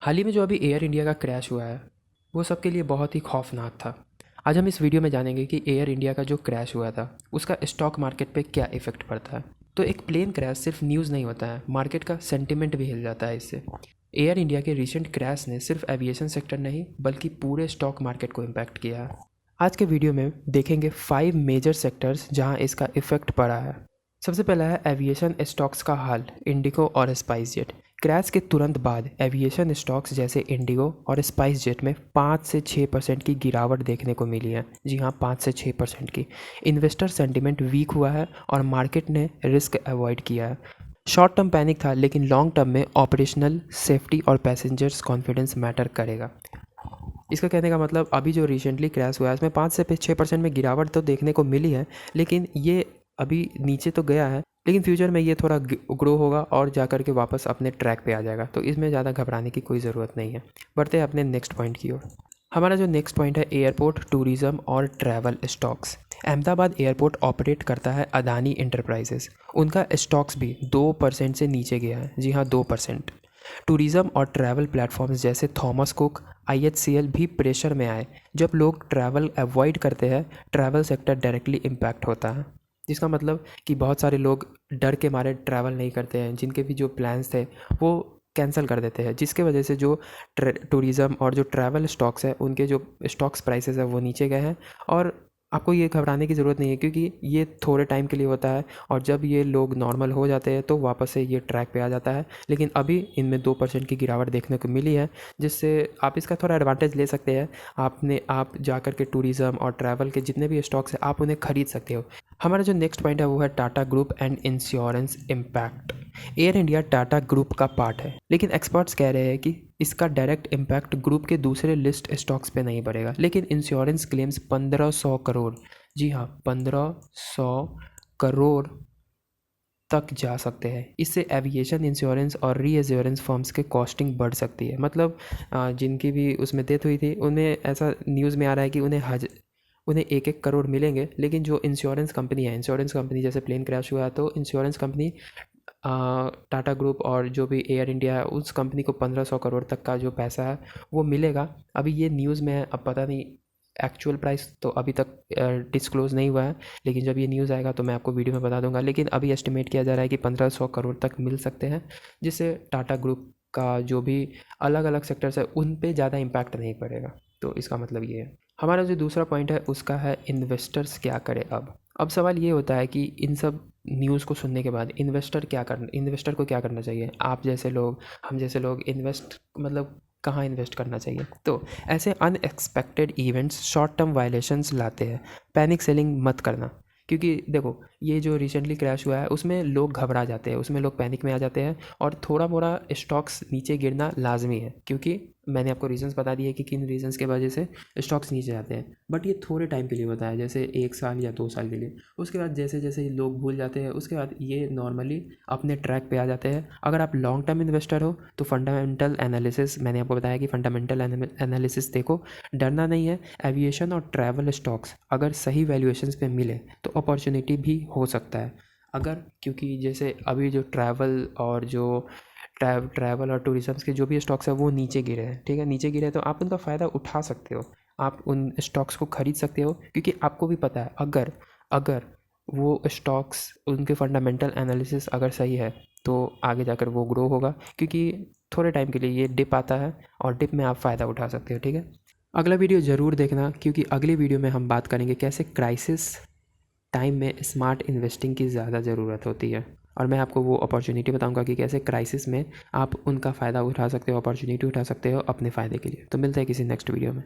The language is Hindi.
हाल ही में जो अभी एयर इंडिया का क्रैश हुआ है वो सबके लिए बहुत ही खौफनाक था। आज हम इस वीडियो में जानेंगे कि एयर इंडिया का जो क्रैश हुआ था उसका स्टॉक मार्केट पे क्या इफ़ेक्ट पड़ता है। तो एक प्लेन क्रैश सिर्फ न्यूज़ नहीं होता है, मार्केट का सेंटिमेंट भी हिल जाता है इससे। एयर इंडिया के रिसेंट क्रैश ने सिर्फ एविएशन सेक्टर नहीं बल्कि पूरे स्टॉक मार्केट को इम्पैक्ट किया है। आज के वीडियो में देखेंगे 5 मेजर सेक्टर्स जहां इसका इफ़ेक्ट पड़ा है। सबसे पहला है एविएशन स्टॉक्स का हाल, इंडिगो और स्पाइस जेट। क्रैश के तुरंत बाद एविएशन स्टॉक्स जैसे इंडिगो और स्पाइस जेट में 5 से 6% की गिरावट देखने को मिली है। जी हाँ, 5 से 6% की। इन्वेस्टर सेंटिमेंट वीक हुआ है और मार्केट ने रिस्क अवॉइड किया है। शॉर्ट टर्म पैनिक था लेकिन लॉन्ग टर्म में ऑपरेशनल सेफ्टी और पैसेंजर्स कॉन्फिडेंस मैटर करेगा। इसका कहने का मतलब अभी जो रिसेंटली क्रैश हुआ है इसमें 5 से 6% में गिरावट तो देखने को मिली है, लेकिन ये अभी नीचे तो गया है, लेकिन फ्यूचर में ये थोड़ा ग्रो होगा और जा कर के वापस अपने ट्रैक पे आ जाएगा। तो इसमें ज़्यादा घबराने की कोई ज़रूरत नहीं है। बढ़ते हैं अपने नेक्स्ट पॉइंट की ओर। हमारा जो नेक्स्ट पॉइंट है एयरपोर्ट, टूरिज़्म और travel stocks. Ahmedabad airport operate करता है अदानी इंटरप्राइजेस। उनका स्टॉक्स भी 2% से नीचे गया है। जी हाँ, 2%। टूरिज़्म और ट्रैवल प्लेटफॉर्म्स जैसे थॉमस कुक, आईएचसीएल भी प्रेशर में आए। जब लोग ट्रैवल अवॉइड करते हैं, ट्रैवल सेक्टर डायरेक्टली इम्पैक्ट होता है। जिसका मतलब कि बहुत सारे लोग डर के मारे ट्रैवल नहीं करते हैं, जिनके भी जो प्लान्स थे वो कैंसिल कर देते हैं, जिसके वजह से जो टूरिज़्म और जो ट्रैवल स्टॉक्स है उनके जो स्टॉक्स प्राइसेस है वो नीचे गए हैं। और आपको ये घबराने की ज़रूरत नहीं है क्योंकि ये थोड़े टाइम के लिए होता है और जब ये लोग नॉर्मल हो जाते हैं तो वापस से ये ट्रैक पे आ जाता है। लेकिन अभी इनमें 2% की गिरावट देखने को मिली है, जिससे आप इसका थोड़ा एडवांटेज ले सकते हैं। आप जा कर के टूरिज़्म और ट्रैवल के जितने भी स्टॉक्स हैं आप उन्हें खरीद सकते हो। हमारा जो नेक्स्ट पॉइंट है वो है Tata group and insurance impact. Air India Tata group का पार्ट है, लेकिन एक्सपर्ट्स कह रहे हैं कि इसका डायरेक्ट इम्पैक्ट ग्रुप के दूसरे लिस्ट स्टॉक्स पे नहीं पड़ेगा। लेकिन इंश्योरेंस क्लेम्स 1500 करोड़, जी हाँ, 1500 करोड़ तक जा सकते हैं। इससे एविएशन इंश्योरेंस और रीएश्योरेंस फर्म्स के कॉस्टिंग बढ़ सकती है। मतलब जिनकी भी उसमें डेथ हुई थी उन्हें ऐसा न्यूज़ में आ रहा है कि उन्हें 1-1 करोड़ मिलेंगे, लेकिन जो इंश्योरेंस कंपनी है, इंश्योरेंस कंपनी जैसे प्लेन क्रैश हुआ तो इंश्योरेंस कंपनी टाटा ग्रुप और जो भी एयर इंडिया है उस कंपनी को 1500 करोड़ तक का जो पैसा है वो मिलेगा। अभी ये न्यूज़ में है, अब पता नहीं एक्चुअल प्राइस तो अभी तक डिस्क्लोज़ नहीं हुआ है, लेकिन जब ये न्यूज़ आएगा तो मैं आपको वीडियो में बता दूंगा। लेकिन अभी एस्टिमेट किया जा रहा है कि 1500 करोड़ तक मिल सकते हैं, जिससे टाटा ग्रुप का जो भी अलग अलग सेक्टर्स है उन पे ज़्यादा इम्पैक्ट नहीं पड़ेगा। तो इसका मतलब ये है। हमारा जो दूसरा पॉइंट है उसका है इन्वेस्टर्स क्या करें अब सवाल ये होता है कि इन सब न्यूज़ को सुनने के बाद इन्वेस्टर को क्या करना चाहिए। आप जैसे लोग, हम जैसे लोग इन्वेस्ट मतलब कहाँ इन्वेस्ट करना चाहिए। तो ऐसे unexpected events short term violations लाते हैं। पैनिक सेलिंग मत करना, क्योंकि देखो ये जो रिसेंटली क्रैश हुआ है उसमें लोग घबरा जाते हैं, उसमें लोग पैनिक में आ जाते हैं और थोड़ा मोड़ा स्टॉक्स नीचे गिरना लाजमी है, क्योंकि मैंने आपको रीजंस बता दिए कि किन रीजंस के वजह से स्टॉक्स नीचे जाते हैं। बट ये थोड़े टाइम के लिए होता है, जैसे 1 साल या 2 साल के लिए। उसके बाद जैसे जैसे लोग भूल जाते हैं उसके बाद ये नॉर्मली अपने ट्रैक पे आ जाते हैं। अगर आप लॉन्ग टर्म इन्वेस्टर हो तो फंडामेंटल एनालिसिस, मैंने आपको बताया कि फंडामेंटल एनालिसिस देखो, डरना नहीं है। एविएशन और ट्रैवल स्टॉक्स अगर सही वैल्यूएशंस पे मिले तो अपॉर्चुनिटी भी हो सकता है। अगर क्योंकि जैसे अभी जो ट्रैवल और टूरिज्म के जो भी स्टॉक्स है वो नीचे गिरे हैं, ठीक है, नीचे गिरे हैं तो आप उनका फ़ायदा उठा सकते हो। आप उन स्टॉक्स को खरीद सकते हो क्योंकि आपको भी पता है अगर अगर वो स्टॉक्स उनके फंडामेंटल एनालिसिस अगर सही है तो आगे जाकर वो ग्रो होगा, क्योंकि थोड़े टाइम के लिए ये डिप आता है और डिप में आप फ़ायदा उठा सकते हो, ठीक है। अगला वीडियो ज़रूर देखना, क्योंकि अगली वीडियो में हम बात करेंगे कैसे क्राइसिस टाइम में स्मार्ट इन्वेस्टिंग की ज़्यादा ज़रूरत होती है। और मैं आपको वो अपॉर्चुनिटी बताऊंगा कि कैसे क्राइसिस में आप उनका फ़ायदा उठा सकते हो, अपॉर्चुनिटी उठा सकते हो अपने फ़ायदे के लिए। तो मिलते हैं किसी नेक्स्ट वीडियो में।